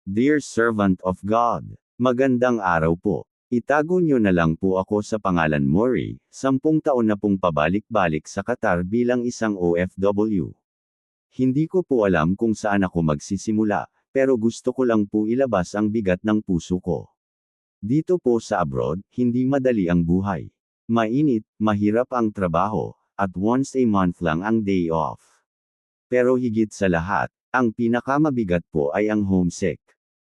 Dear servant of God, magandang araw po. Itago nyo na lang po ako sa pangalan Mori, 10 taon na pong pabalik-balik sa Qatar bilang isang OFW. Hindi ko po alam kung saan ako magsisimula, pero gusto ko lang po ilabas ang bigat ng puso ko. Dito po sa abroad, hindi madali ang buhay. Mainit, mahirap ang trabaho, at once a month lang ang day off. Pero higit sa lahat, ang pinakamabigat po ay ang homesick.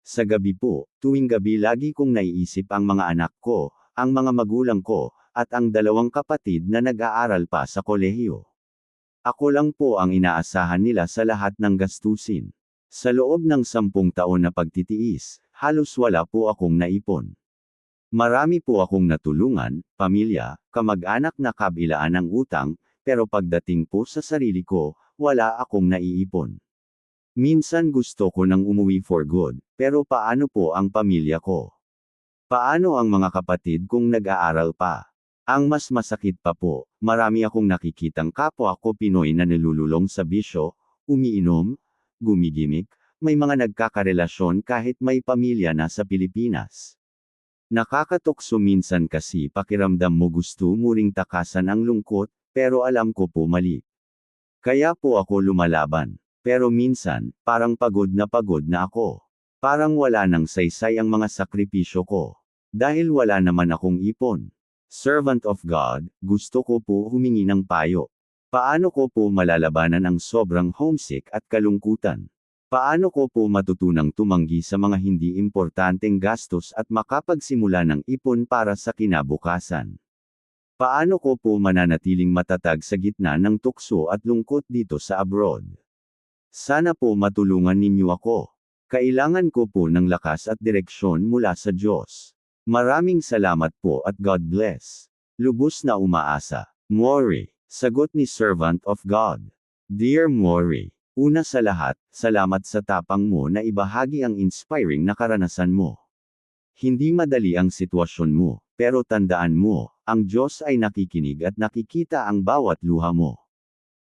Sa gabi po, tuwing gabi lagi kong naiisip ang mga anak ko, ang mga magulang ko, at ang 2 kapatid na nag-aaral pa sa kolehiyo. Ako lang po ang inaasahan nila sa lahat ng gastusin. Sa loob ng 10 taon na pagtitiis, halos wala po akong naipon. Marami po akong natulungan, pamilya, kamag-anak na kabilaan ng utang, pero pagdating po sa sarili ko, wala akong naiipon. Minsan gusto ko nang umuwi for good, pero paano po ang pamilya ko? Paano ang mga kapatid kong nag-aaral pa? Ang mas masakit pa po, marami akong nakikitang kapwa ko Pinoy na nilululong sa bisyo, umiinom, gumigimik, may mga nagkakarelasyon kahit may pamilya na sa Pilipinas. Nakakatukso minsan kasi pakiramdam mo gusto mo ring takasan ang lungkot, pero alam ko po mali. Kaya po ako lumalaban. Pero minsan, parang pagod na ako. Parang wala nang saysay ang mga sakripisyo ko. Dahil wala naman akong ipon. Servant of God, gusto ko po humingi ng payo. Paano ko po malalabanan ang sobrang homesick at kalungkutan? Paano ko po matutunang tumanggi sa mga hindi importanteng gastos at makapagsimula ng ipon para sa kinabukasan? Paano ko po mananatiling matatag sa gitna ng tukso at lungkot dito sa abroad? Sana po matulungan ninyo ako. Kailangan ko po ng lakas at direksyon mula sa Diyos. Maraming salamat po at God bless. Lubos na umaasa. Mori. Sagot ni Servant of God. Dear Mori, una sa lahat, salamat sa tapang mo na ibahagi ang inspiring na karanasan mo. Hindi madali ang sitwasyon mo, pero tandaan mo, ang Diyos ay nakikinig at nakikita ang bawat luha mo.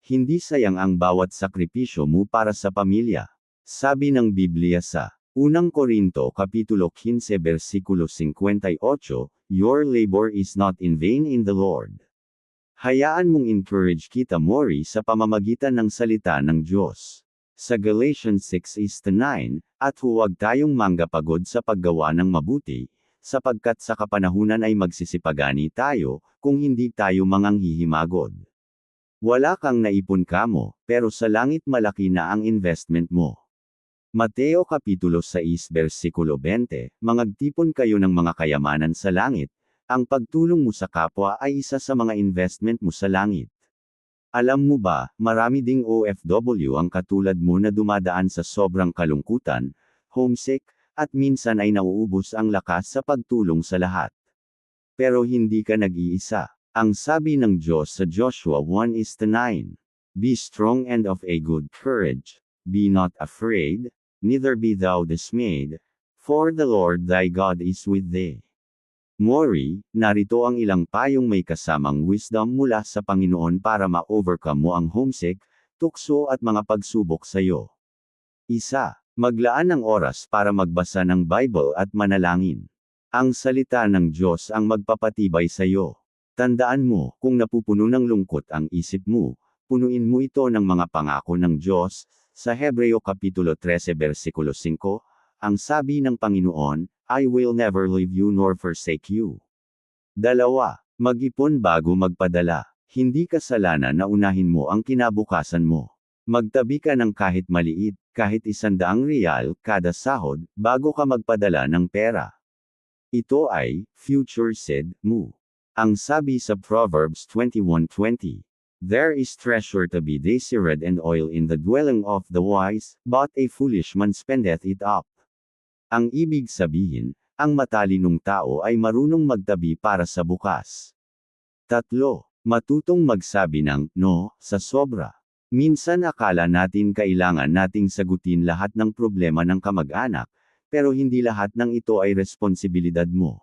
Hindi sayang ang bawat sakripisyo mo para sa pamilya. Sabi ng Biblia sa 1 Korinto Kapitulo 15 versikulo 58, Your labor is not in vain in the Lord. Hayaan mong encourage kita Mori sa pamamagitan ng salita ng Diyos. Sa Galatians 6:9, at huwag tayong manggapagod sa paggawa ng mabuti, sapagkat sa kapanahunan ay magsisipagani tayo, kung hindi tayo manganghihimagod. Wala kang naipon kamo, pero sa langit malaki na ang investment mo. Mateo Kapitulo 6 versikulo 20, mangagtipon kayo ng mga kayamanan sa langit, ang pagtulong mo sa kapwa ay isa sa mga investment mo sa langit. Alam mo ba, marami ding OFW ang katulad mo na dumadaan sa sobrang kalungkutan, homesick, at minsan ay nauubos ang lakas sa pagtulong sa lahat. Pero hindi ka nag-iisa. Ang sabi ng Diyos sa Joshua 1:9, Be strong and of a good courage, be not afraid, neither be thou dismayed, for the Lord thy God is with thee. Mori, narito ang ilang payong may kasamang wisdom mula sa Panginoon para ma-overcome mo ang homesick, tukso at mga pagsubok sa iyo. 1. Maglaan ng oras para magbasa ng Bible at manalangin. Ang salita ng Diyos ang magpapatibay sa iyo. Tandaan mo, kung napupuno ng lungkot ang isip mo, punuin mo ito ng mga pangako ng Diyos. Sa Hebreo Kapitulo 13 versikulo 5, ang sabi ng Panginoon, I will never leave you nor forsake you. 2. Mag-ipon bago magpadala. Hindi kasalanan na unahin mo ang kinabukasan mo. Magtabi ka ng kahit maliit, kahit 100 riyal, kada sahod, bago ka magpadala ng pera. Ito ay, future seed mo. Ang sabi sa Proverbs 21:20, There is treasure to be desired and oil in the dwelling of the wise, but a foolish man spendeth it up. Ang ibig sabihin, ang matalinong tao ay marunong magtabi para sa bukas. 3. Matutong magsabi ng no sa sobra. Minsan akala natin kailangan nating sagutin lahat ng problema ng kamag-anak, pero hindi lahat ng ito ay responsibilidad mo.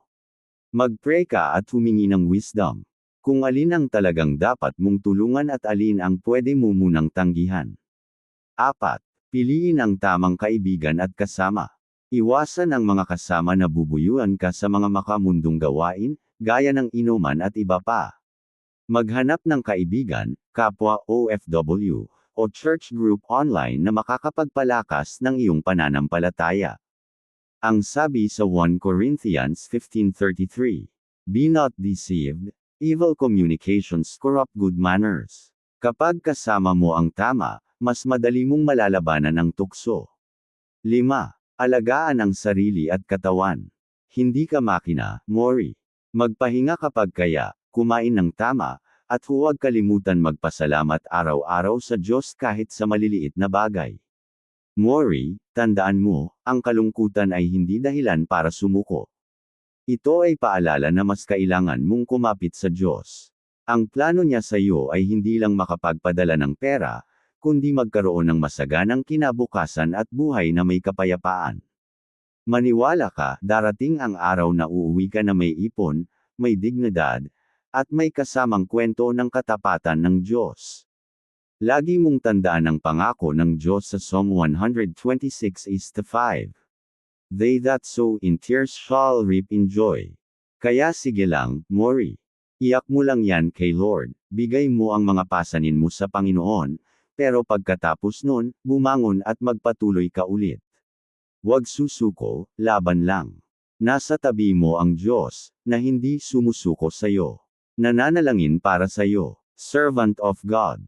Mag-pray ka at humingi ng wisdom. Kung alin ang talagang dapat mong tulungan at alin ang pwede mo munang tanggihan. 4. Piliin ang tamang kaibigan at kasama. Iwasan ang mga kasama na bubuyuan ka sa mga makamundong gawain, gaya ng inuman at iba pa. Maghanap ng kaibigan, kapwa OFW, o church group online na makakapagpalakas ng iyong pananampalataya. Ang sabi sa 1 Corinthians 15:33, "Be not deceived, evil communications corrupt good manners." Kapag kasama mo ang tama, mas madali mong malalabanan ang tukso. 5. Alagaan ang sarili at katawan. Hindi ka makina, Mori. Magpahinga kapag kaya, kumain ng tama, at huwag kalimutan magpasalamat araw-araw sa Diyos kahit sa maliliit na bagay. Mori, tandaan mo, ang kalungkutan ay hindi dahilan para sumuko. Ito ay paalala na mas kailangan mong kumapit sa Diyos. Ang plano niya sa iyo ay hindi lang makapagpadala ng pera, kundi magkaroon ng masaganang kinabukasan at buhay na may kapayapaan. Maniwala ka, darating ang araw na uuwi ka na may ipon, may dignidad, at may kasamang kwento ng katapatan ng Diyos. Lagi mong tandaan ang pangako ng Diyos sa Psalm 126:5. They that sow in tears shall reap in joy. Kaya sige lang, Mori. Iyak mo lang yan kay Lord, bigay mo ang mga pasanin mo sa Panginoon, pero pagkatapos nun, bumangon at magpatuloy ka ulit. Huwag susuko, laban lang. Nasa tabi mo ang Diyos, na hindi sumusuko sa iyo. Nananalangin para sa iyo, Servant of God.